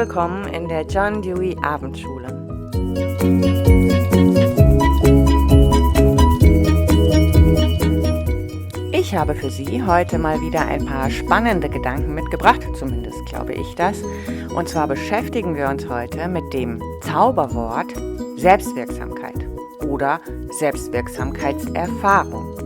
willkommen in der John Dewey Abendschule. Ich habe für Sie heute mal wieder ein paar spannende Gedanken mitgebracht, zumindest glaube ich das. Und zwar beschäftigen wir uns heute mit dem Zauberwort Selbstwirksamkeit oder Selbstwirksamkeitserfahrung.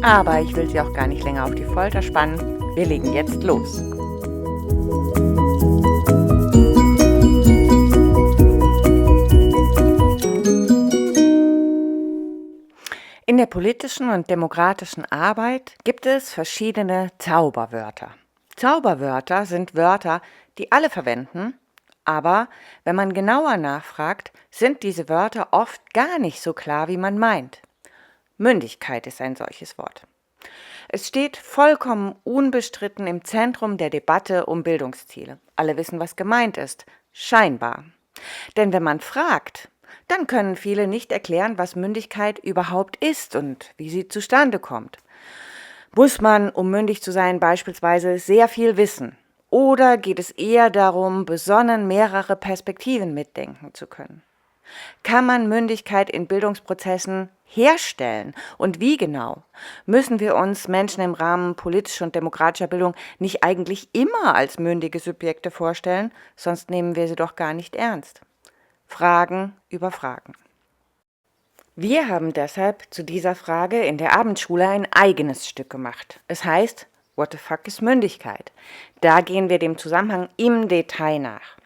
Aber ich will Sie auch gar nicht länger auf die Folter spannen. Wir legen jetzt los. In der politischen und demokratischen Arbeit gibt es verschiedene Zauberwörter. Zauberwörter sind Wörter, die alle verwenden, aber wenn man genauer nachfragt, sind diese Wörter oft gar nicht so klar, wie man meint. Mündigkeit ist ein solches Wort. Es steht vollkommen unbestritten im Zentrum der Debatte um Bildungsziele. Alle wissen, was gemeint ist. Scheinbar. Denn wenn man fragt, dann können viele nicht erklären, was Mündigkeit überhaupt ist und wie sie zustande kommt. Muss man, um mündig zu sein, beispielsweise sehr viel wissen? Oder geht es eher darum, besonnen mehrere Perspektiven mitdenken zu können? Kann man Mündigkeit in Bildungsprozessen herstellen? Und wie genau? Müssen wir uns Menschen im Rahmen politischer und demokratischer Bildung nicht eigentlich immer als mündige Subjekte vorstellen? Sonst nehmen wir sie doch gar nicht ernst. Fragen über Fragen. Wir haben deshalb zu dieser Frage in der Abendschule ein eigenes Stück gemacht. Es heißt, What the fuck ist Mündigkeit? Da gehen wir dem Zusammenhang im Detail nach.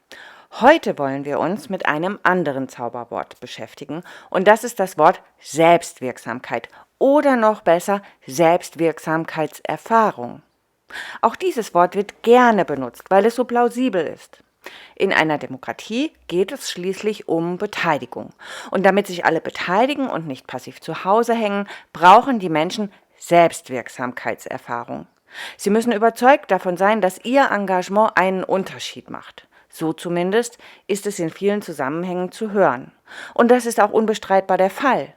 Heute wollen wir uns mit einem anderen Zauberwort beschäftigen und das ist das Wort Selbstwirksamkeit oder noch besser Selbstwirksamkeitserfahrung. Auch dieses Wort wird gerne benutzt, weil es so plausibel ist. In einer Demokratie geht es schließlich um Beteiligung. Und damit sich alle beteiligen und nicht passiv zu Hause hängen, brauchen die Menschen Selbstwirksamkeitserfahrung. Sie müssen überzeugt davon sein, dass ihr Engagement einen Unterschied macht. So zumindest ist es in vielen Zusammenhängen zu hören. Und das ist auch unbestreitbar der Fall.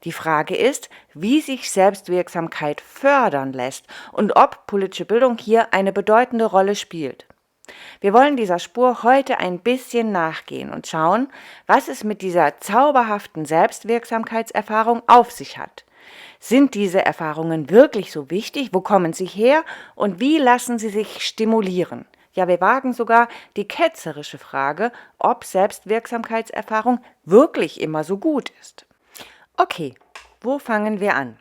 Die Frage ist, wie sich Selbstwirksamkeit fördern lässt und ob politische Bildung hier eine bedeutende Rolle spielt. Wir wollen dieser Spur heute ein bisschen nachgehen und schauen, was es mit dieser zauberhaften Selbstwirksamkeitserfahrung auf sich hat. Sind diese Erfahrungen wirklich so wichtig? Wo kommen sie her? Und wie lassen sie sich stimulieren? Ja, wir wagen sogar die ketzerische Frage, ob Selbstwirksamkeitserfahrung wirklich immer so gut ist. Okay, wo fangen wir an?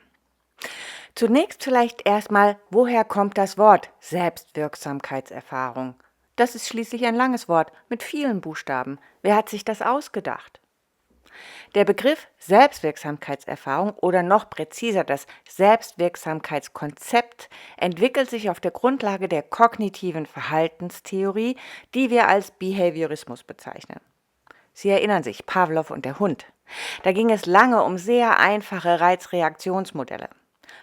Zunächst vielleicht erstmal, woher kommt das Wort Selbstwirksamkeitserfahrung? Das ist schließlich ein langes Wort mit vielen Buchstaben. Wer hat sich das ausgedacht? Der Begriff Selbstwirksamkeitserfahrung oder noch präziser das Selbstwirksamkeitskonzept entwickelt sich auf der Grundlage der kognitiven Verhaltenstheorie, die wir als Behaviorismus bezeichnen. Sie erinnern sich, Pawlow und der Hund. Da ging es lange um sehr einfache Reizreaktionsmodelle.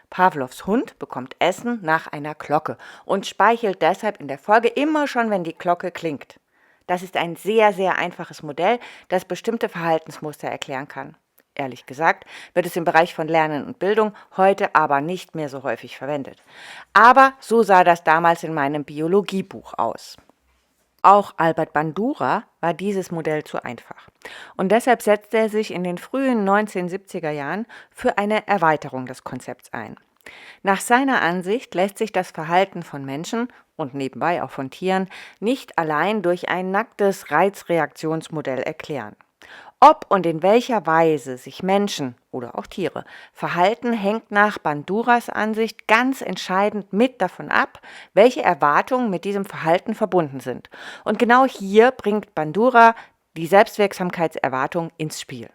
Pawlows Hund bekommt Essen nach einer Glocke und speichelt deshalb in der Folge immer schon, wenn die Glocke klingt. Das ist ein sehr, sehr einfaches Modell, das bestimmte Verhaltensmuster erklären kann. Ehrlich gesagt wird es im Bereich von Lernen und Bildung heute aber nicht mehr so häufig verwendet. Aber so sah das damals in meinem Biologiebuch aus. Auch Albert Bandura war dieses Modell zu einfach. Und deshalb setzte er sich in den frühen 1970er Jahren für eine Erweiterung des Konzepts ein. Nach seiner Ansicht lässt sich das Verhalten von Menschen und nebenbei auch von Tieren nicht allein durch ein nacktes Reizreaktionsmodell erklären. Ob und in welcher Weise sich Menschen oder auch Tiere verhalten, hängt nach Banduras Ansicht ganz entscheidend mit davon ab, welche Erwartungen mit diesem Verhalten verbunden sind. Und genau hier bringt Bandura die Selbstwirksamkeitserwartung ins Spiel.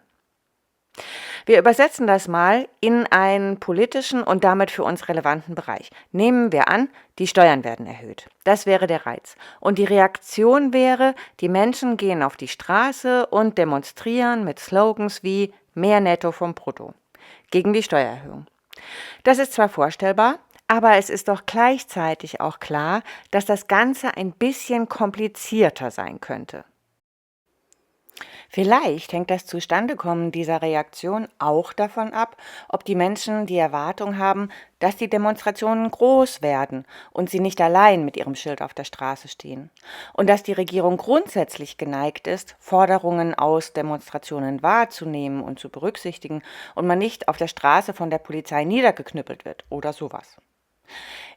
Wir übersetzen das mal in einen politischen und damit für uns relevanten Bereich. Nehmen wir an, die Steuern werden erhöht. Das wäre der Reiz. Und die Reaktion wäre, die Menschen gehen auf die Straße und demonstrieren mit Slogans wie mehr Netto vom Brutto gegen die Steuererhöhung. Das ist zwar vorstellbar, aber es ist doch gleichzeitig auch klar, dass das Ganze ein bisschen komplizierter sein könnte. Vielleicht hängt das Zustandekommen dieser Reaktion auch davon ab, ob die Menschen die Erwartung haben, dass die Demonstrationen groß werden und sie nicht allein mit ihrem Schild auf der Straße stehen. Und dass die Regierung grundsätzlich geneigt ist, Forderungen aus Demonstrationen wahrzunehmen und zu berücksichtigen und man nicht auf der Straße von der Polizei niedergeknüppelt wird oder sowas.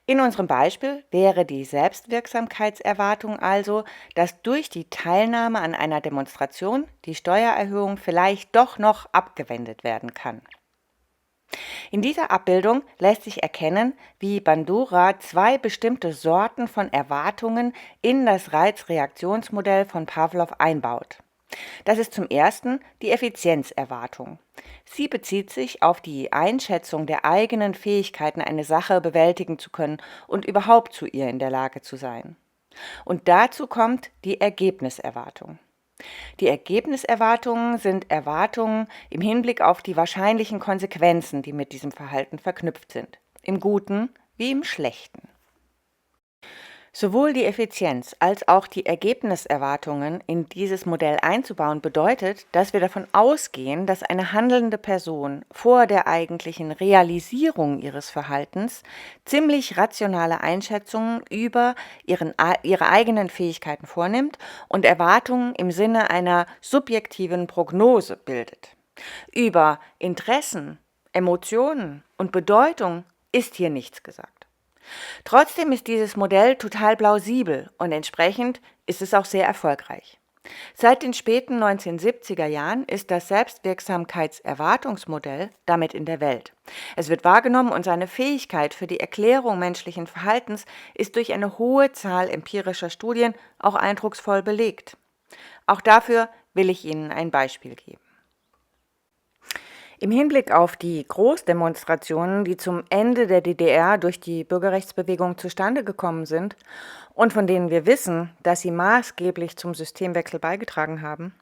In unserem Beispiel wäre die Selbstwirksamkeitserwartung also, dass durch die Teilnahme an einer Demonstration die Steuererhöhung vielleicht doch noch abgewendet werden kann. In dieser Abbildung lässt sich erkennen, wie Bandura zwei bestimmte Sorten von Erwartungen in das Reizreaktionsmodell von Pavlov einbaut. Das ist zum ersten die Effizienzerwartung. Sie bezieht sich auf die Einschätzung der eigenen Fähigkeiten, eine Sache bewältigen zu können und überhaupt zu ihr in der Lage zu sein. Und dazu kommt die Ergebniserwartung. Die Ergebniserwartungen sind Erwartungen im Hinblick auf die wahrscheinlichen Konsequenzen, die mit diesem Verhalten verknüpft sind, im Guten wie im Schlechten. Sowohl die Effizienz als auch die Ergebniserwartungen in dieses Modell einzubauen bedeutet, dass wir davon ausgehen, dass eine handelnde Person vor der eigentlichen Realisierung ihres Verhaltens ziemlich rationale Einschätzungen über ihre eigenen Fähigkeiten vornimmt und Erwartungen im Sinne einer subjektiven Prognose bildet. Über Interessen, Emotionen und Bedeutung ist hier nichts gesagt. Trotzdem ist dieses Modell total plausibel und entsprechend ist es auch sehr erfolgreich. Seit den späten 1970er Jahren ist das Selbstwirksamkeitserwartungsmodell damit in der Welt. Es wird wahrgenommen und seine Fähigkeit für die Erklärung menschlichen Verhaltens ist durch eine hohe Zahl empirischer Studien auch eindrucksvoll belegt. Auch dafür will ich Ihnen ein Beispiel geben. Im Hinblick auf die Großdemonstrationen, die zum Ende der DDR durch die Bürgerrechtsbewegung zustande gekommen sind und von denen wir wissen, dass sie maßgeblich zum Systemwechsel beigetragen haben,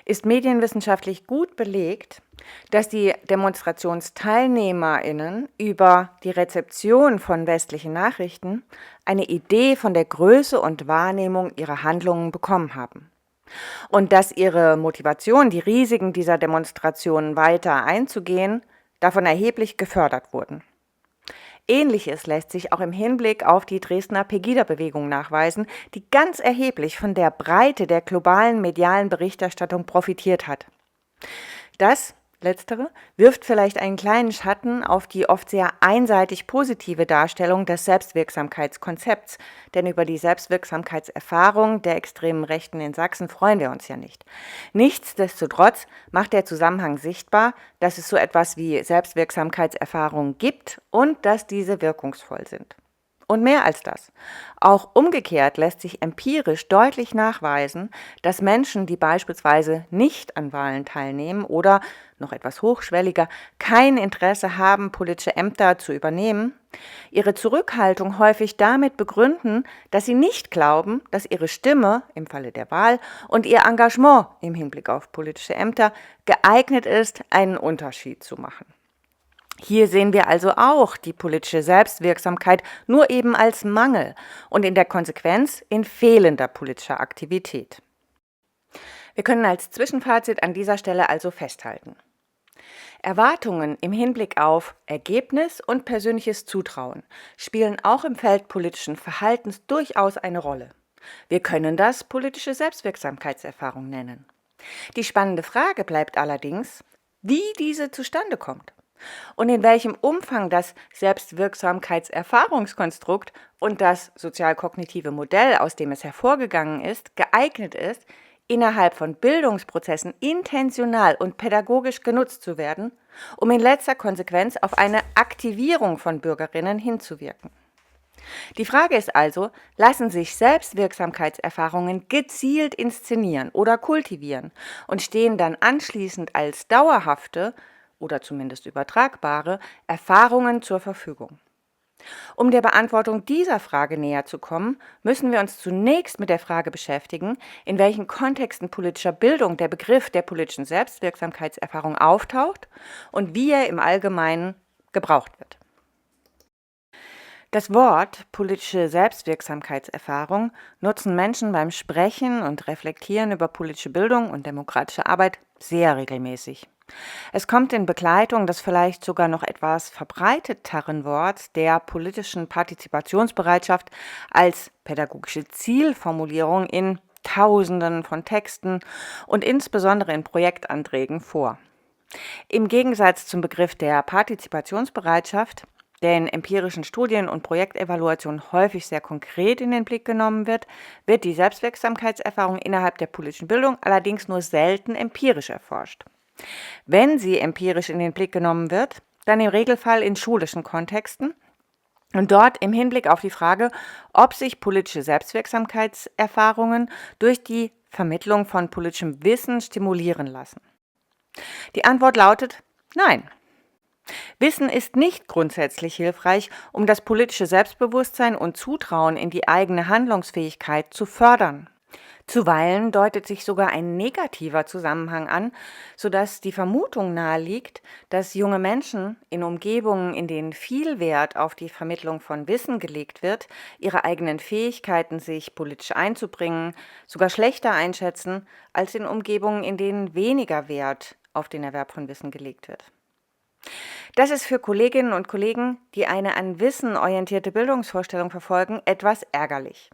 ist medienwissenschaftlich gut belegt, dass die DemonstrationsteilnehmerInnen über die Rezeption von westlichen Nachrichten eine Idee von der Größe und Wahrnehmung ihrer Handlungen bekommen haben. Und dass ihre Motivation, die Risiken dieser Demonstrationen weiter einzugehen, davon erheblich gefördert wurden. Ähnliches lässt sich auch im Hinblick auf die Dresdner Pegida-Bewegung nachweisen, die ganz erheblich von der Breite der globalen medialen Berichterstattung profitiert hat. Das Letztere wirft vielleicht einen kleinen Schatten auf die oft sehr einseitig positive Darstellung des Selbstwirksamkeitskonzepts, denn über die Selbstwirksamkeitserfahrung der extremen Rechten in Sachsen freuen wir uns ja nicht. Nichtsdestotrotz macht der Zusammenhang sichtbar, dass es so etwas wie Selbstwirksamkeitserfahrungen gibt und dass diese wirkungsvoll sind. Und mehr als das. Auch umgekehrt lässt sich empirisch deutlich nachweisen, dass Menschen, die beispielsweise nicht an Wahlen teilnehmen oder, noch etwas hochschwelliger, kein Interesse haben, politische Ämter zu übernehmen, ihre Zurückhaltung häufig damit begründen, dass sie nicht glauben, dass ihre Stimme im Falle der Wahl und ihr Engagement im Hinblick auf politische Ämter geeignet ist, einen Unterschied zu machen. Hier sehen wir also auch die politische Selbstwirksamkeit nur eben als Mangel und in der Konsequenz in fehlender politischer Aktivität. Wir können als Zwischenfazit an dieser Stelle also festhalten: Erwartungen im Hinblick auf Ergebnis und persönliches Zutrauen spielen auch im Feld politischen Verhaltens durchaus eine Rolle. Wir können das politische Selbstwirksamkeitserfahrung nennen. Die spannende Frage bleibt allerdings, wie diese zustande kommt. Und in welchem Umfang das Selbstwirksamkeitserfahrungskonstrukt und das sozialkognitive Modell, aus dem es hervorgegangen ist, geeignet ist, innerhalb von Bildungsprozessen intentional und pädagogisch genutzt zu werden, um in letzter Konsequenz auf eine Aktivierung von Bürgerinnen hinzuwirken. Die Frage ist also, lassen sich Selbstwirksamkeitserfahrungen gezielt inszenieren oder kultivieren und stehen dann anschließend als dauerhafte oder zumindest übertragbare Erfahrungen zur Verfügung. Um der Beantwortung dieser Frage näher zu kommen, müssen wir uns zunächst mit der Frage beschäftigen, in welchen Kontexten politischer Bildung der Begriff der politischen Selbstwirksamkeitserfahrung auftaucht und wie er im Allgemeinen gebraucht wird. Das Wort politische Selbstwirksamkeitserfahrung nutzen Menschen beim Sprechen und Reflektieren über politische Bildung und demokratische Arbeit sehr regelmäßig. Es kommt in Begleitung des vielleicht sogar noch etwas verbreiteteren Worts der politischen Partizipationsbereitschaft als pädagogische Zielformulierung in Tausenden von Texten und insbesondere in Projektanträgen vor. Im Gegensatz zum Begriff der Partizipationsbereitschaft, der in empirischen Studien und Projektevaluationen häufig sehr konkret in den Blick genommen wird, wird die Selbstwirksamkeitserfahrung innerhalb der politischen Bildung allerdings nur selten empirisch erforscht. Wenn sie empirisch in den Blick genommen wird, dann im Regelfall in schulischen Kontexten und dort im Hinblick auf die Frage, ob sich politische Selbstwirksamkeitserfahrungen durch die Vermittlung von politischem Wissen stimulieren lassen. Die Antwort lautet nein. Wissen ist nicht grundsätzlich hilfreich, um das politische Selbstbewusstsein und Zutrauen in die eigene Handlungsfähigkeit zu fördern. Zuweilen deutet sich sogar ein negativer Zusammenhang an, sodass die Vermutung naheliegt, dass junge Menschen in Umgebungen, in denen viel Wert auf die Vermittlung von Wissen gelegt wird, ihre eigenen Fähigkeiten, sich politisch einzubringen, sogar schlechter einschätzen als in Umgebungen, in denen weniger Wert auf den Erwerb von Wissen gelegt wird. Das ist für Kolleginnen und Kollegen, die eine an Wissen orientierte Bildungsvorstellung verfolgen, etwas ärgerlich.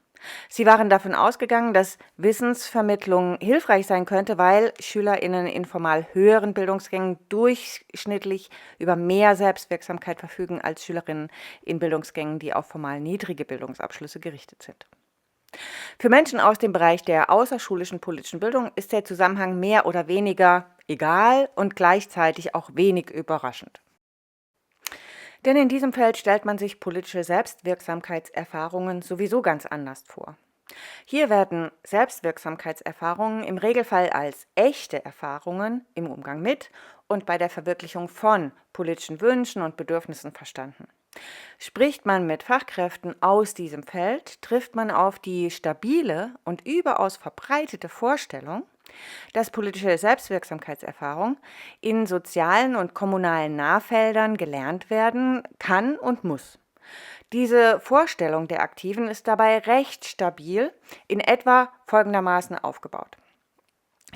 Sie waren davon ausgegangen, dass Wissensvermittlung hilfreich sein könnte, weil SchülerInnen in formal höheren Bildungsgängen durchschnittlich über mehr Selbstwirksamkeit verfügen als SchülerInnen in Bildungsgängen, die auf formal niedrige Bildungsabschlüsse gerichtet sind. Für Menschen aus dem Bereich der außerschulischen politischen Bildung ist der Zusammenhang mehr oder weniger egal und gleichzeitig auch wenig überraschend. Denn in diesem Feld stellt man sich politische Selbstwirksamkeitserfahrungen sowieso ganz anders vor. Hier werden Selbstwirksamkeitserfahrungen im Regelfall als echte Erfahrungen im Umgang mit und bei der Verwirklichung von politischen Wünschen und Bedürfnissen verstanden. Spricht man mit Fachkräften aus diesem Feld, trifft man auf die stabile und überaus verbreitete Vorstellung, dass politische Selbstwirksamkeitserfahrung in sozialen und kommunalen Nahfeldern gelernt werden kann und muss. Diese Vorstellung der Aktiven ist dabei recht stabil, in etwa folgendermaßen aufgebaut.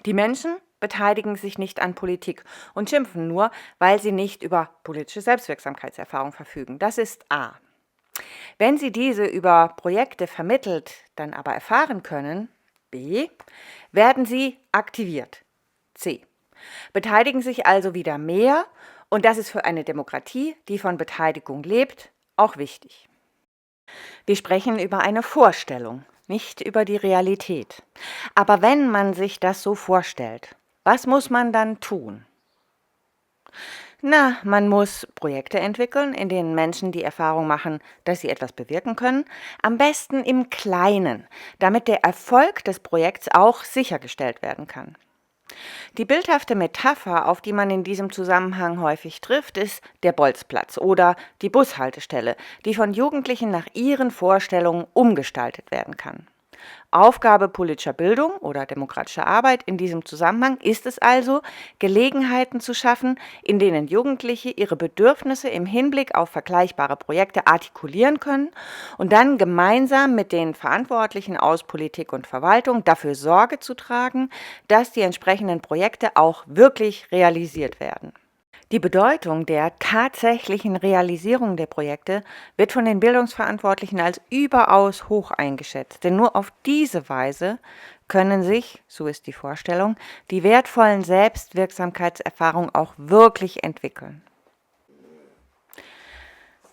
Die Menschen beteiligen sich nicht an Politik und schimpfen nur, weil sie nicht über politische Selbstwirksamkeitserfahrung verfügen. Das ist A. Wenn sie diese über Projekte vermittelt, dann aber erfahren können, B, werden sie aktiviert, C. Beteiligen sich also wieder mehr und das ist für eine Demokratie, die von Beteiligung lebt, auch wichtig. Wir sprechen über eine Vorstellung, nicht über die Realität. Aber wenn man sich das so vorstellt, was muss man dann tun? Na, man muss Projekte entwickeln, in denen Menschen die Erfahrung machen, dass sie etwas bewirken können, am besten im Kleinen, damit der Erfolg des Projekts auch sichergestellt werden kann. Die bildhafte Metapher, auf die man in diesem Zusammenhang häufig trifft, ist der Bolzplatz oder die Bushaltestelle, die von Jugendlichen nach ihren Vorstellungen umgestaltet werden kann. Aufgabe politischer Bildung oder demokratischer Arbeit in diesem Zusammenhang ist es also, Gelegenheiten zu schaffen, in denen Jugendliche ihre Bedürfnisse im Hinblick auf vergleichbare Projekte artikulieren können und dann gemeinsam mit den Verantwortlichen aus Politik und Verwaltung dafür Sorge zu tragen, dass die entsprechenden Projekte auch wirklich realisiert werden. Die Bedeutung der tatsächlichen Realisierung der Projekte wird von den Bildungsverantwortlichen als überaus hoch eingeschätzt, denn nur auf diese Weise können sich, so ist die Vorstellung, die wertvollen Selbstwirksamkeitserfahrungen auch wirklich entwickeln.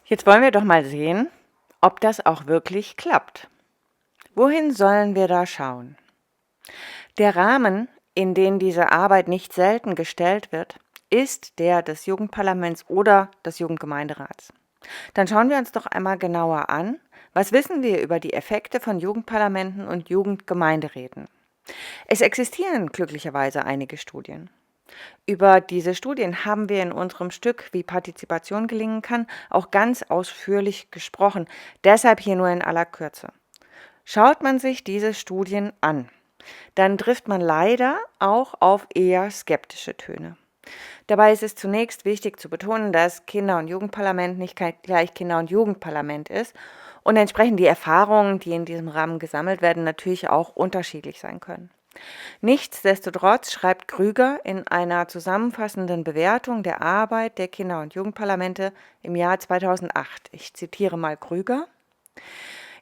Jetzt wollen wir doch mal sehen, ob das auch wirklich klappt. Wohin sollen wir da schauen? Der Rahmen, in den diese Arbeit nicht selten gestellt wird, ist der des Jugendparlaments oder des Jugendgemeinderats. Dann schauen wir uns doch einmal genauer an, was wissen wir über die Effekte von Jugendparlamenten und Jugendgemeinderäten. Es existieren glücklicherweise einige Studien. Über diese Studien haben wir in unserem Stück Wie Partizipation gelingen kann auch ganz ausführlich gesprochen, deshalb hier nur in aller Kürze. Schaut man sich diese Studien an, dann trifft man leider auch auf eher skeptische Töne. Dabei ist es zunächst wichtig zu betonen, dass Kinder- und Jugendparlament nicht gleich Kinder- und Jugendparlament ist und entsprechend die Erfahrungen, die in diesem Rahmen gesammelt werden, natürlich auch unterschiedlich sein können. Nichtsdestotrotz schreibt Krüger in einer zusammenfassenden Bewertung der Arbeit der Kinder- und Jugendparlamente im Jahr 2008, ich zitiere mal Krüger: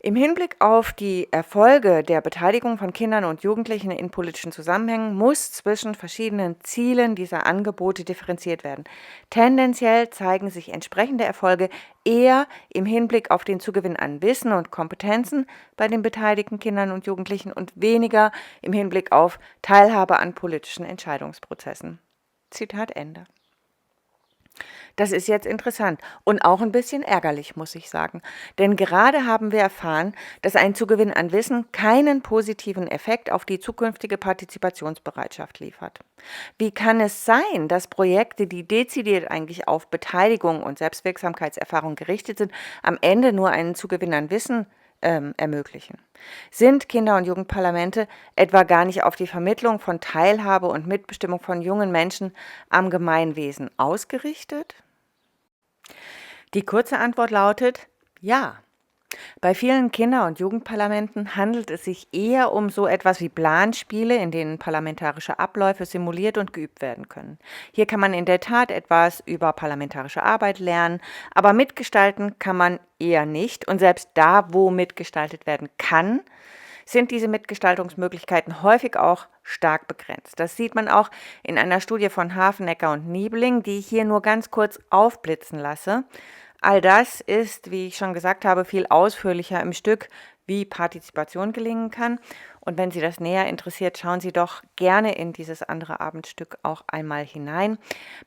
Im Hinblick auf die Erfolge der Beteiligung von Kindern und Jugendlichen in politischen Zusammenhängen muss zwischen verschiedenen Zielen dieser Angebote differenziert werden. Tendenziell zeigen sich entsprechende Erfolge eher im Hinblick auf den Zugewinn an Wissen und Kompetenzen bei den beteiligten Kindern und Jugendlichen und weniger im Hinblick auf Teilhabe an politischen Entscheidungsprozessen. Zitat Ende. Das ist jetzt interessant und auch ein bisschen ärgerlich, muss ich sagen. Denn gerade haben wir erfahren, dass ein Zugewinn an Wissen keinen positiven Effekt auf die zukünftige Partizipationsbereitschaft liefert. Wie kann es sein, dass Projekte, die dezidiert eigentlich auf Beteiligung und Selbstwirksamkeitserfahrung gerichtet sind, am Ende nur einen Zugewinn an Wissen ermöglichen? Sind Kinder- und Jugendparlamente etwa gar nicht auf die Vermittlung von Teilhabe und Mitbestimmung von jungen Menschen am Gemeinwesen ausgerichtet? Die kurze Antwort lautet ja. Bei vielen Kinder- und Jugendparlamenten handelt es sich eher um so etwas wie Planspiele, in denen parlamentarische Abläufe simuliert und geübt werden können. Hier kann man in der Tat etwas über parlamentarische Arbeit lernen, aber mitgestalten kann man eher nicht. Und selbst da, wo mitgestaltet werden kann, sind diese Mitgestaltungsmöglichkeiten häufig auch stark begrenzt. Das sieht man auch in einer Studie von Hafenecker und Niebling, die ich hier nur ganz kurz aufblitzen lasse. All das ist, wie ich schon gesagt habe, viel ausführlicher im Stück, wie Partizipation gelingen kann. Und wenn Sie das näher interessiert, schauen Sie doch gerne in dieses andere Abendstück auch einmal hinein.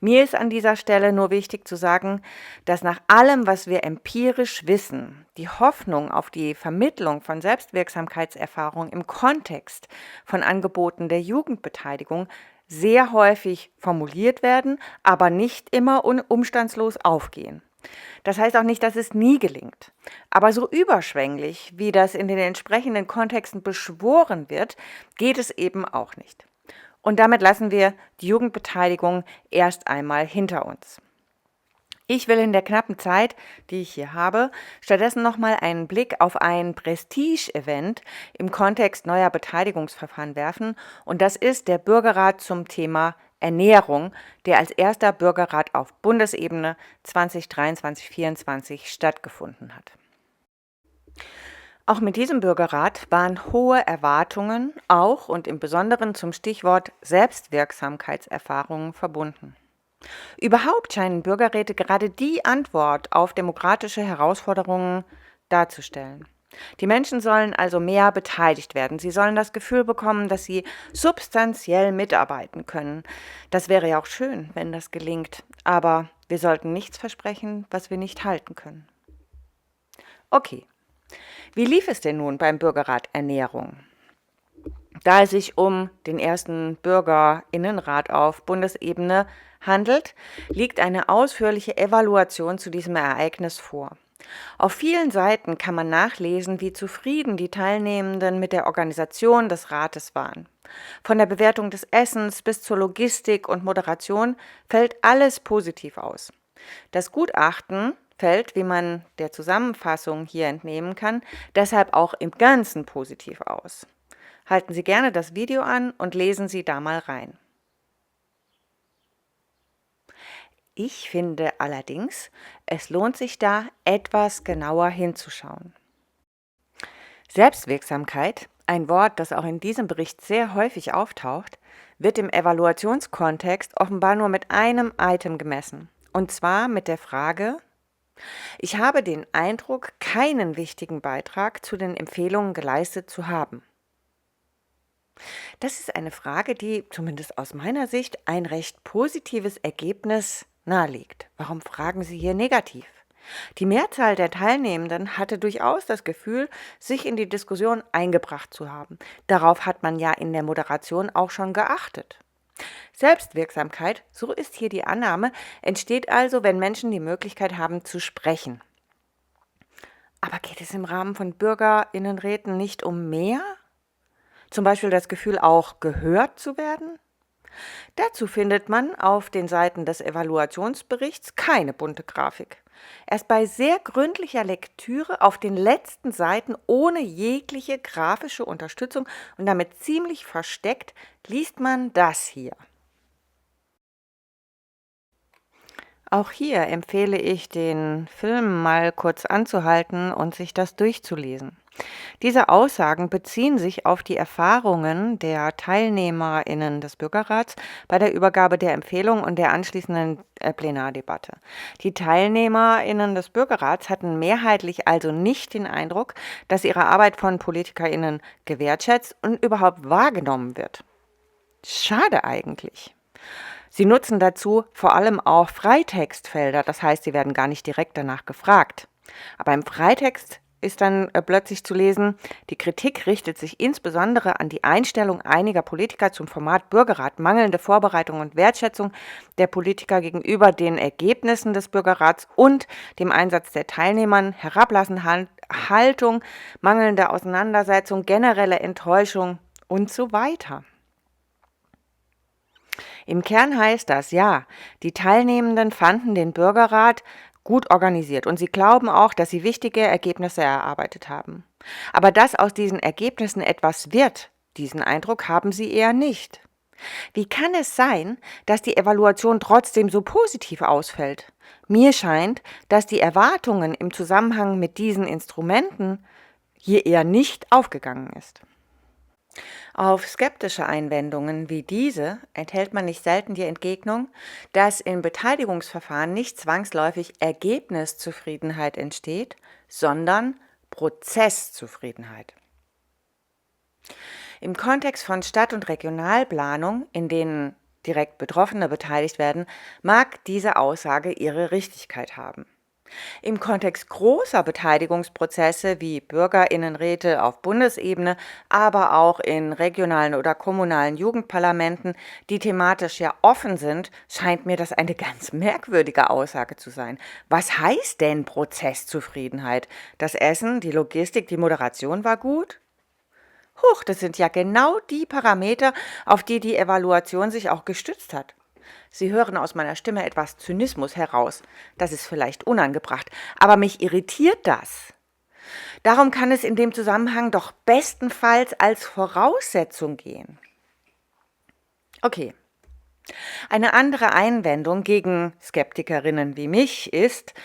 Mir ist an dieser Stelle nur wichtig zu sagen, dass nach allem, was wir empirisch wissen, die Hoffnung auf die Vermittlung von Selbstwirksamkeitserfahrung im Kontext von Angeboten der Jugendbeteiligung sehr häufig formuliert werden, aber nicht immer umstandslos aufgehen. Das heißt auch nicht, dass es nie gelingt. Aber so überschwänglich, wie das in den entsprechenden Kontexten beschworen wird, geht es eben auch nicht. Und damit lassen wir die Jugendbeteiligung erst einmal hinter uns. Ich will in der knappen Zeit, die ich hier habe, stattdessen nochmal einen Blick auf ein Prestige-Event im Kontext neuer Beteiligungsverfahren werfen, und das ist der Bürgerrat zum Thema Ernährung, der als erster Bürgerrat auf Bundesebene 2023-24 stattgefunden hat. Auch mit diesem Bürgerrat waren hohe Erwartungen, auch und im Besonderen zum Stichwort Selbstwirksamkeitserfahrungen verbunden. Überhaupt scheinen Bürgerräte gerade die Antwort auf demokratische Herausforderungen darzustellen. Die Menschen sollen also mehr beteiligt werden. Sie sollen das Gefühl bekommen, dass sie substanziell mitarbeiten können. Das wäre ja auch schön, wenn das gelingt. Aber wir sollten nichts versprechen, was wir nicht halten können. Okay, wie lief es denn nun beim Bürgerrat Ernährung? Da es sich um den ersten Bürgerinnenrat auf Bundesebene handelt, liegt eine ausführliche Evaluation zu diesem Ereignis vor. Auf vielen Seiten kann man nachlesen, wie zufrieden die Teilnehmenden mit der Organisation des Rates waren. Von der Bewertung des Essens bis zur Logistik und Moderation fällt alles positiv aus. Das Gutachten fällt, wie man der Zusammenfassung hier entnehmen kann, deshalb auch im Ganzen positiv aus. Halten Sie gerne das Video an und lesen Sie da mal rein. Ich finde allerdings, es lohnt sich da, etwas genauer hinzuschauen. Selbstwirksamkeit, ein Wort, das auch in diesem Bericht sehr häufig auftaucht, wird im Evaluationskontext offenbar nur mit einem Item gemessen. Und zwar mit der Frage: Ich habe den Eindruck, keinen wichtigen Beitrag zu den Empfehlungen geleistet zu haben. Das ist eine Frage, die, zumindest aus meiner Sicht, ein recht positives Ergebnis nahelegt. Warum fragen Sie hier negativ? Die Mehrzahl der Teilnehmenden hatte durchaus das Gefühl, sich in die Diskussion eingebracht zu haben. Darauf hat man ja in der Moderation auch schon geachtet. Selbstwirksamkeit, so ist hier die Annahme, entsteht also, wenn Menschen die Möglichkeit haben zu sprechen. Aber geht es im Rahmen von Bürgerinnenräten nicht um mehr? Zum Beispiel das Gefühl, auch gehört zu werden? Dazu findet man auf den Seiten des Evaluationsberichts keine bunte Grafik. Erst bei sehr gründlicher Lektüre auf den letzten Seiten ohne jegliche grafische Unterstützung und damit ziemlich versteckt liest man das hier. Auch hier empfehle ich, den Film mal kurz anzuhalten und sich das durchzulesen. Diese Aussagen beziehen sich auf die Erfahrungen der TeilnehmerInnen des Bürgerrats bei der Übergabe der Empfehlung und der anschließenden Plenardebatte. Die TeilnehmerInnen des Bürgerrats hatten mehrheitlich also nicht den Eindruck, dass ihre Arbeit von PolitikerInnen gewertschätzt und überhaupt wahrgenommen wird. Schade eigentlich. Sie nutzen dazu vor allem auch Freitextfelder, das heißt, sie werden gar nicht direkt danach gefragt. Aber im Freitext ist dann plötzlich zu lesen, die Kritik richtet sich insbesondere an die Einstellung einiger Politiker zum Format Bürgerrat, mangelnde Vorbereitung und Wertschätzung der Politiker gegenüber den Ergebnissen des Bürgerrats und dem Einsatz der Teilnehmern, herablassende Haltung, mangelnde Auseinandersetzung, generelle Enttäuschung und so weiter. Im Kern heißt das, ja, die Teilnehmenden fanden den Bürgerrat gut organisiert und sie glauben auch, dass sie wichtige Ergebnisse erarbeitet haben. Aber dass aus diesen Ergebnissen etwas wird, diesen Eindruck haben sie eher nicht. Wie kann es sein, dass die Evaluation trotzdem so positiv ausfällt? Mir scheint, dass die Erwartungen im Zusammenhang mit diesen Instrumenten hier eher nicht aufgegangen ist. Auf skeptische Einwendungen wie diese enthält man nicht selten die Entgegnung, dass in Beteiligungsverfahren nicht zwangsläufig Ergebniszufriedenheit entsteht, sondern Prozesszufriedenheit. Im Kontext von Stadt- und Regionalplanung, in denen direkt Betroffene beteiligt werden, mag diese Aussage ihre Richtigkeit haben. Im Kontext großer Beteiligungsprozesse wie Bürgerinnenräte auf Bundesebene, aber auch in regionalen oder kommunalen Jugendparlamenten, die thematisch ja offen sind, scheint mir das eine ganz merkwürdige Aussage zu sein. Was heißt denn Prozesszufriedenheit? Das Essen, die Logistik, die Moderation war gut? Huch, das sind ja genau die Parameter, auf die die Evaluation sich auch gestützt hat. Sie hören aus meiner Stimme etwas Zynismus heraus. Das ist vielleicht unangebracht, aber mich irritiert das. Darum kann es in dem Zusammenhang doch bestenfalls als Voraussetzung gehen. Okay. Eine andere Einwendung gegen Skeptikerinnen wie mich ist,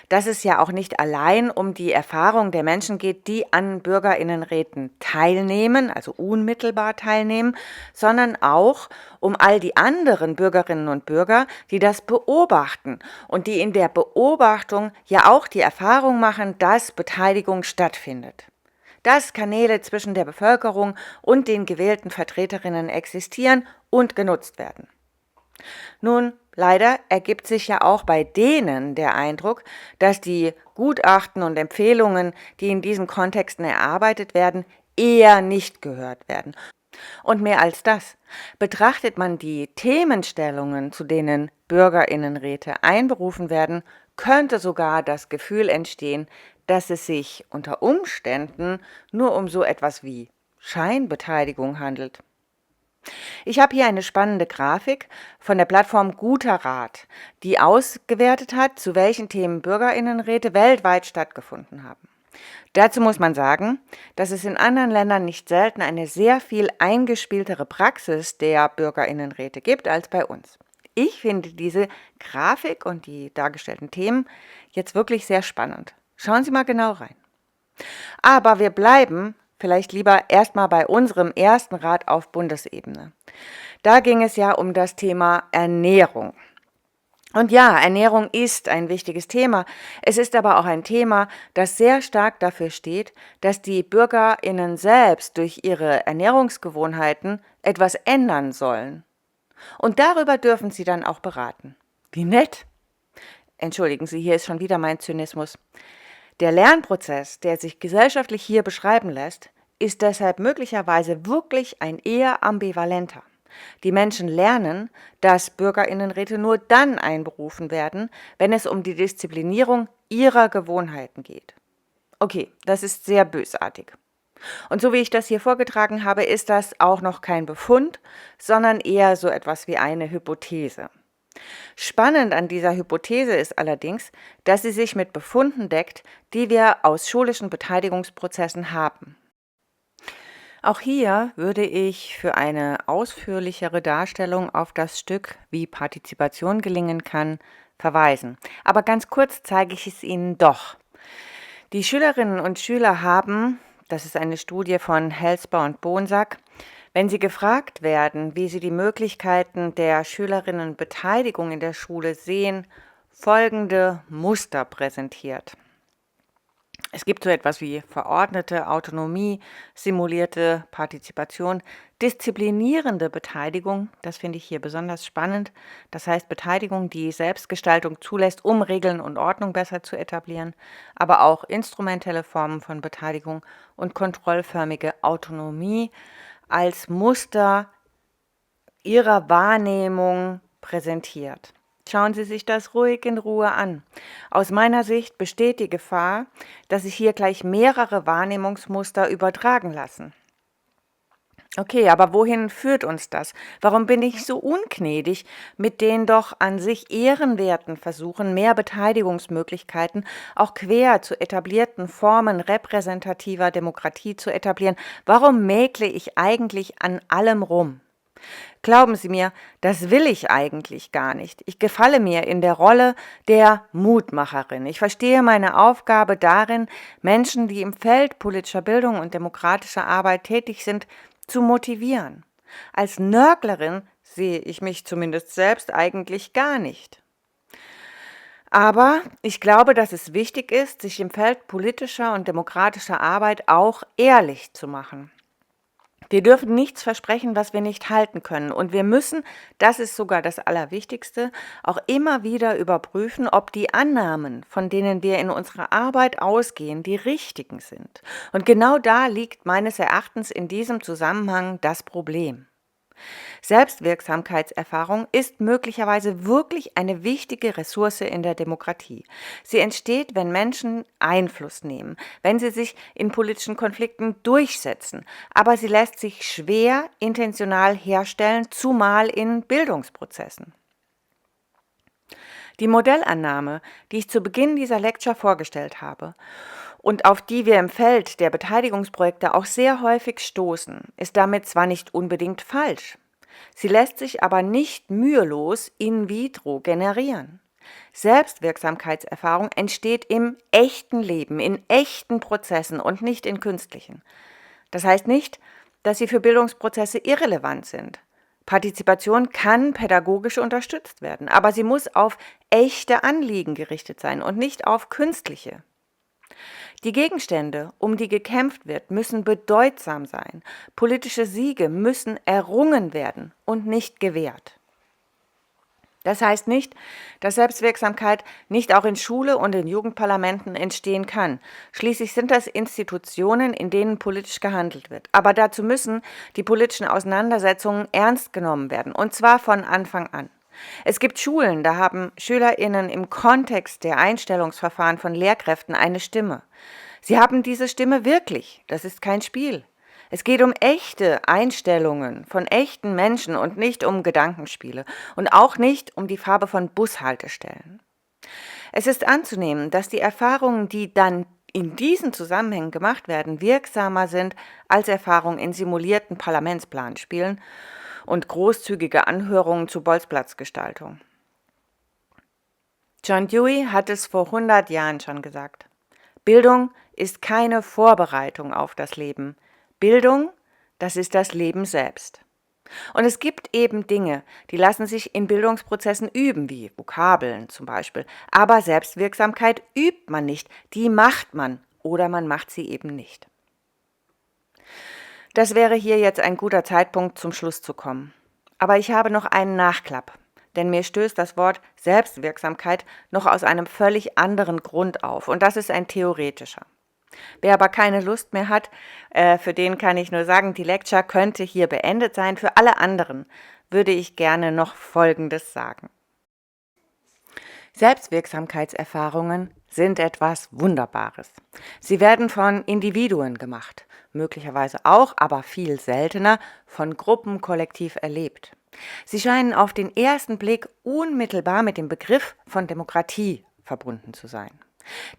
dass es ja auch nicht allein um die Erfahrung der Menschen geht, die an Bürgerinnenräten teilnehmen, also unmittelbar teilnehmen, sondern auch um all die anderen Bürgerinnen und Bürger, die das beobachten und die in der Beobachtung ja auch die Erfahrung machen, dass Beteiligung stattfindet. Dass Kanäle zwischen der Bevölkerung und den gewählten Vertreterinnen existieren und genutzt werden. Nun, leider ergibt sich ja auch bei denen der Eindruck, dass die Gutachten und Empfehlungen, die in diesen Kontexten erarbeitet werden, eher nicht gehört werden. Und mehr als das, betrachtet man die Themenstellungen, zu denen Bürgerinnenräte einberufen werden, könnte sogar das Gefühl entstehen, dass es sich unter Umständen nur um so etwas wie Scheinbeteiligung handelt. Ich habe hier eine spannende Grafik von der Plattform Guter Rat, die ausgewertet hat, zu welchen Themen Bürgerinnenräte weltweit stattgefunden haben. Dazu muss man sagen, dass es in anderen Ländern nicht selten eine sehr viel eingespieltere Praxis der Bürgerinnenräte gibt als bei uns. Ich finde diese Grafik und die dargestellten Themen jetzt wirklich sehr spannend. Schauen Sie mal genau rein. Aber wir bleiben vielleicht lieber erstmal bei unserem ersten Rat auf Bundesebene. Da ging es ja um das Thema Ernährung. Und ja, Ernährung ist ein wichtiges Thema. Es ist aber auch ein Thema, das sehr stark dafür steht, dass die BürgerInnen selbst durch ihre Ernährungsgewohnheiten etwas ändern sollen. Und darüber dürfen sie dann auch beraten. Wie nett! Entschuldigen Sie, hier ist schon wieder mein Zynismus. Der Lernprozess, der sich gesellschaftlich hier beschreiben lässt, ist deshalb möglicherweise wirklich ein eher ambivalenter. Die Menschen lernen, dass Bürgerinnenräte nur dann einberufen werden, wenn es um die Disziplinierung ihrer Gewohnheiten geht. Okay, das ist sehr bösartig. Und so wie ich das hier vorgetragen habe, ist das auch noch kein Befund, sondern eher so etwas wie eine Hypothese. Spannend an dieser Hypothese ist allerdings, dass sie sich mit Befunden deckt, die wir aus schulischen Beteiligungsprozessen haben. Auch hier würde ich für eine ausführlichere Darstellung auf das Stück Wie Partizipation gelingen kann verweisen. Aber ganz kurz zeige ich es Ihnen doch. Die Schülerinnen und Schüler haben, das ist eine Studie von Helsper und Bonsack, wenn sie gefragt werden, wie sie die Möglichkeiten der Schülerinnenbeteiligung in der Schule sehen, folgende Muster präsentiert. Es gibt so etwas wie verordnete Autonomie, simulierte Partizipation, disziplinierende Beteiligung, das finde ich hier besonders spannend, das heißt Beteiligung, die Selbstgestaltung zulässt, um Regeln und Ordnung besser zu etablieren, aber auch instrumentelle Formen von Beteiligung und kontrollförmige Autonomie als Muster ihrer Wahrnehmung präsentiert. Schauen Sie sich das ruhig in Ruhe an. Aus meiner Sicht besteht die Gefahr, dass sich hier gleich mehrere Wahrnehmungsmuster übertragen lassen. Okay, aber wohin führt uns das? Warum bin ich so ungnädig mit den doch an sich ehrenwerten Versuchen, mehr Beteiligungsmöglichkeiten auch quer zu etablierten Formen repräsentativer Demokratie zu etablieren? Warum mäkle ich eigentlich an allem rum? Glauben Sie mir, das will ich eigentlich gar nicht. Ich gefalle mir in der Rolle der Mutmacherin. Ich verstehe meine Aufgabe darin, Menschen, die im Feld politischer Bildung und demokratischer Arbeit tätig sind, zu motivieren. Als Nörglerin sehe ich mich zumindest selbst eigentlich gar nicht. Aber ich glaube, dass es wichtig ist, sich im Feld politischer und demokratischer Arbeit auch ehrlich zu machen. Wir dürfen nichts versprechen, was wir nicht halten können. Und wir müssen, das ist sogar das Allerwichtigste, auch immer wieder überprüfen, ob die Annahmen, von denen wir in unserer Arbeit ausgehen, die richtigen sind. Und genau da liegt meines Erachtens in diesem Zusammenhang das Problem. Selbstwirksamkeitserfahrung ist möglicherweise wirklich eine wichtige Ressource in der Demokratie. Sie entsteht, wenn Menschen Einfluss nehmen, wenn sie sich in politischen Konflikten durchsetzen, aber sie lässt sich schwer intentional herstellen, zumal in Bildungsprozessen. Die Modellannahme, die ich zu Beginn dieser Lecture vorgestellt habe und auf die wir im Feld der Beteiligungsprojekte auch sehr häufig stoßen, ist damit zwar nicht unbedingt falsch. Sie lässt sich aber nicht mühelos in vitro generieren. Selbstwirksamkeitserfahrung entsteht im echten Leben, in echten Prozessen und nicht in künstlichen. Das heißt nicht, dass sie für Bildungsprozesse irrelevant sind. Partizipation kann pädagogisch unterstützt werden, aber sie muss auf echte Anliegen gerichtet sein und nicht auf künstliche. Die Gegenstände, um die gekämpft wird, müssen bedeutsam sein. Politische Siege müssen errungen werden und nicht gewährt. Das heißt nicht, dass Selbstwirksamkeit nicht auch in Schule und in Jugendparlamenten entstehen kann. Schließlich sind das Institutionen, in denen politisch gehandelt wird. Aber dazu müssen die politischen Auseinandersetzungen ernst genommen werden, und zwar von Anfang an. Es gibt Schulen, da haben SchülerInnen im Kontext der Einstellungsverfahren von Lehrkräften eine Stimme. Sie haben diese Stimme wirklich, das ist kein Spiel. Es geht um echte Einstellungen von echten Menschen und nicht um Gedankenspiele und auch nicht um die Farbe von Bushaltestellen. Es ist anzunehmen, dass die Erfahrungen, die dann in diesen Zusammenhängen gemacht werden, wirksamer sind als Erfahrungen in simulierten Parlamentsplanspielen und großzügige Anhörungen zu Bolzplatzgestaltung. John Dewey hat es vor 100 Jahren schon gesagt. Bildung ist keine Vorbereitung auf das Leben. Bildung, das ist das Leben selbst. Und es gibt eben Dinge, die lassen sich in Bildungsprozessen üben, wie Vokabeln zum Beispiel. Aber Selbstwirksamkeit übt man nicht, die macht man oder man macht sie eben nicht. Das wäre hier jetzt ein guter Zeitpunkt, zum Schluss zu kommen. Aber ich habe noch einen Nachklapp, denn mir stößt das Wort Selbstwirksamkeit noch aus einem völlig anderen Grund auf, und das ist ein theoretischer. Wer aber keine Lust mehr hat, für den kann ich nur sagen, die Lecture könnte hier beendet sein. Für alle anderen würde ich gerne noch Folgendes sagen. Selbstwirksamkeitserfahrungen sind etwas Wunderbares. Sie werden von Individuen gemacht, möglicherweise auch, aber viel seltener, von Gruppen kollektiv erlebt. Sie scheinen auf den ersten Blick unmittelbar mit dem Begriff von Demokratie verbunden zu sein.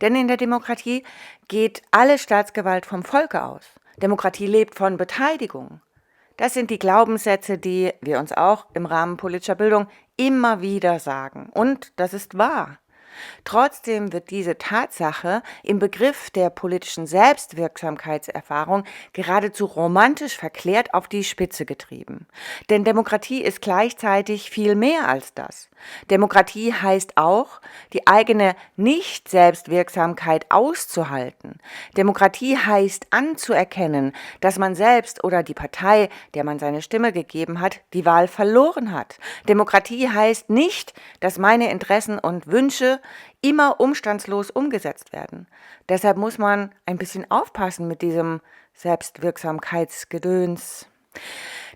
Denn in der Demokratie geht alle Staatsgewalt vom Volke aus. Demokratie lebt von Beteiligung. Das sind die Glaubenssätze, die wir uns auch im Rahmen politischer Bildung immer wieder sagen. Und das ist wahr. Trotzdem wird diese Tatsache im Begriff der politischen Selbstwirksamkeitserfahrung geradezu romantisch verklärt auf die Spitze getrieben. Denn Demokratie ist gleichzeitig viel mehr als das. Demokratie heißt auch, die eigene Nicht-Selbstwirksamkeit auszuhalten. Demokratie heißt anzuerkennen, dass man selbst oder die Partei, der man seine Stimme gegeben hat, die Wahl verloren hat. Demokratie heißt nicht, dass meine Interessen und Wünsche immer umstandslos umgesetzt werden. Deshalb muss man ein bisschen aufpassen mit diesem Selbstwirksamkeitsgedöns.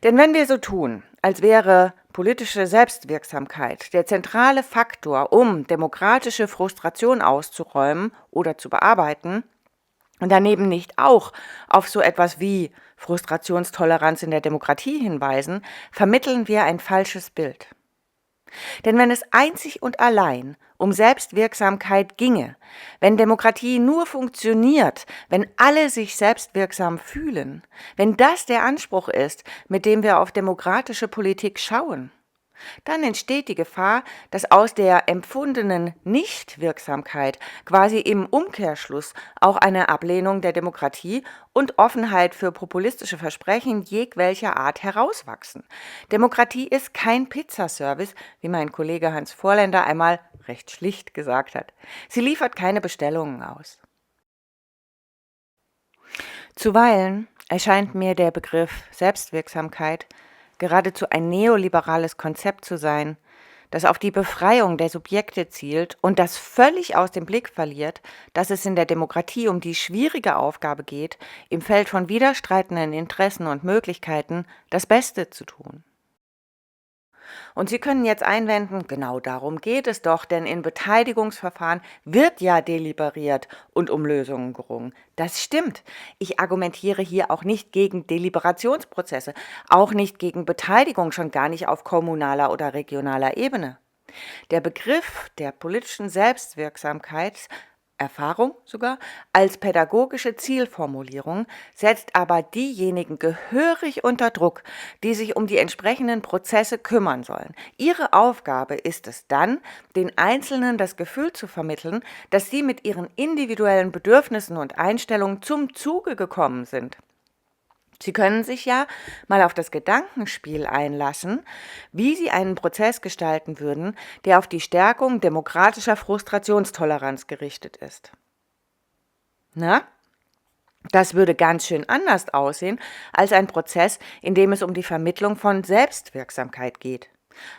Denn wenn wir so tun, als wäre politische Selbstwirksamkeit der zentrale Faktor, um demokratische Frustration auszuräumen oder zu bearbeiten, und daneben nicht auch auf so etwas wie Frustrationstoleranz in der Demokratie hinweisen, vermitteln wir ein falsches Bild. Denn wenn es einzig und allein um Selbstwirksamkeit ginge, wenn Demokratie nur funktioniert, wenn alle sich selbstwirksam fühlen, wenn das der Anspruch ist, mit dem wir auf demokratische Politik schauen, dann entsteht die Gefahr, dass aus der empfundenen Nichtwirksamkeit quasi im Umkehrschluss auch eine Ablehnung der Demokratie und Offenheit für populistische Versprechen jegwelcher Art herauswachsen. Demokratie ist kein Pizzaservice, wie mein Kollege Hans Vorländer einmal recht schlicht gesagt hat. Sie liefert keine Bestellungen aus. Zuweilen erscheint mir der Begriff Selbstwirksamkeit geradezu ein neoliberales Konzept zu sein, das auf die Befreiung der Subjekte zielt und das völlig aus dem Blick verliert, dass es in der Demokratie um die schwierige Aufgabe geht, im Feld von widerstreitenden Interessen und Möglichkeiten das Beste zu tun. Und Sie können jetzt einwenden, genau darum geht es doch, denn in Beteiligungsverfahren wird ja deliberiert und um Lösungen gerungen. Das stimmt. Ich argumentiere hier auch nicht gegen Deliberationsprozesse, auch nicht gegen Beteiligung, schon gar nicht auf kommunaler oder regionaler Ebene. Der Begriff der politischen Selbstwirksamkeit Erfahrung sogar, als pädagogische Zielformulierung, setzt aber diejenigen gehörig unter Druck, die sich um die entsprechenden Prozesse kümmern sollen. Ihre Aufgabe ist es dann, den Einzelnen das Gefühl zu vermitteln, dass sie mit ihren individuellen Bedürfnissen und Einstellungen zum Zuge gekommen sind. Sie können sich ja mal auf das Gedankenspiel einlassen, wie Sie einen Prozess gestalten würden, der auf die Stärkung demokratischer Frustrationstoleranz gerichtet ist. Na? Das würde ganz schön anders aussehen als ein Prozess, in dem es um die Vermittlung von Selbstwirksamkeit geht.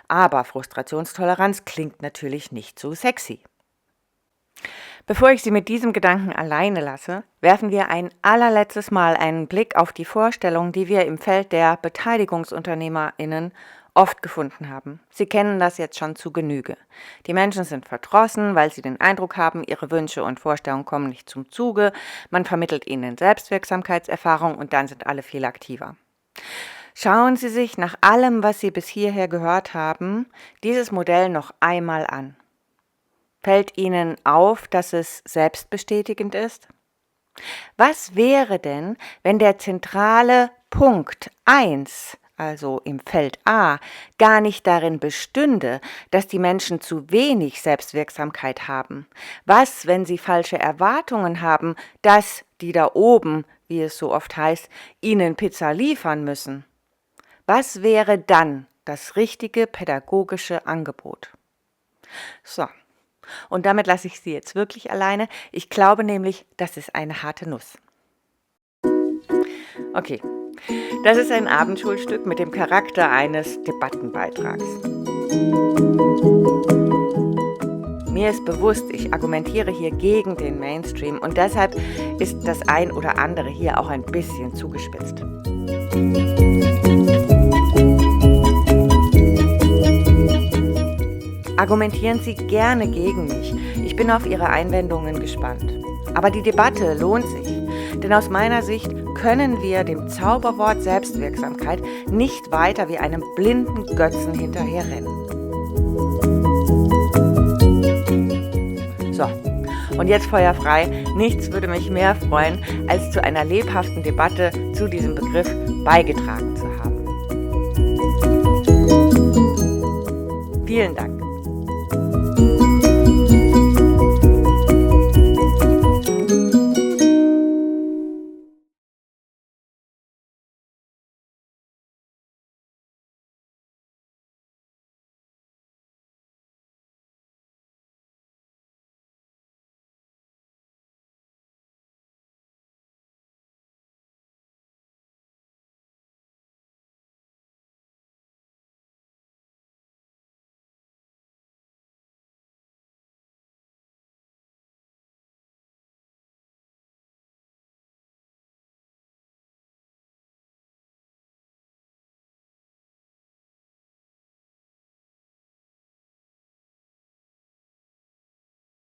Aber Frustrationstoleranz klingt natürlich nicht so sexy. Bevor ich Sie mit diesem Gedanken alleine lasse, werfen wir ein allerletztes Mal einen Blick auf die Vorstellung, die wir im Feld der BeteiligungsunternehmerInnen oft gefunden haben. Sie kennen das jetzt schon zu Genüge. Die Menschen sind verdrossen, weil sie den Eindruck haben, ihre Wünsche und Vorstellungen kommen nicht zum Zuge. Man vermittelt ihnen Selbstwirksamkeitserfahrung und dann sind alle viel aktiver. Schauen Sie sich nach allem, was Sie bis hierher gehört haben, dieses Modell noch einmal an. Fällt Ihnen auf, dass es selbstbestätigend ist? Was wäre denn, wenn der zentrale Punkt 1, also im Feld A, gar nicht darin bestünde, dass die Menschen zu wenig Selbstwirksamkeit haben? Was, wenn sie falsche Erwartungen haben, dass die da oben, wie es so oft heißt, ihnen Pizza liefern müssen? Was wäre dann das richtige pädagogische Angebot? So. Und damit lasse ich Sie jetzt wirklich alleine. Ich glaube nämlich, das ist eine harte Nuss. Okay, das ist ein Abendschulstück mit dem Charakter eines Debattenbeitrags. Mir ist bewusst, ich argumentiere hier gegen den Mainstream und deshalb ist das ein oder andere hier auch ein bisschen zugespitzt. Argumentieren Sie gerne gegen mich. Ich bin auf Ihre Einwendungen gespannt. Aber die Debatte lohnt sich, denn aus meiner Sicht können wir dem Zauberwort Selbstwirksamkeit nicht weiter wie einem blinden Götzen hinterherrennen. So, und jetzt Feuer frei. Nichts würde mich mehr freuen, als zu einer lebhaften Debatte zu diesem Begriff beigetragen zu haben. Vielen Dank.